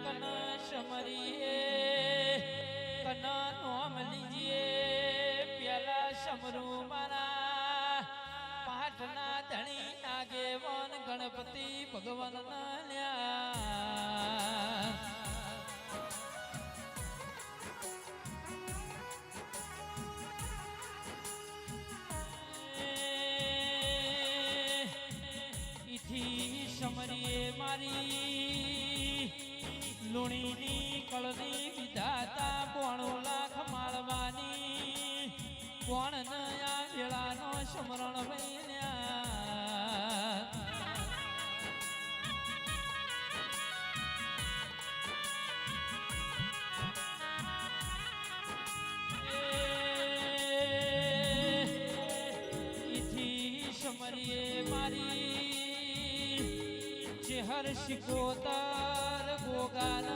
कन समरिए कन नोम लीजिए प्याला समरू मारा पाठना धनी आगेवान गणपति भगवान ल्या समरिए मारी लुणीनी कळनी विधाता 92 लाख माळवानी कोण नया वेळानो स्मरण वैन्या इथी समरिए मारी हर शिकोतर गोगाना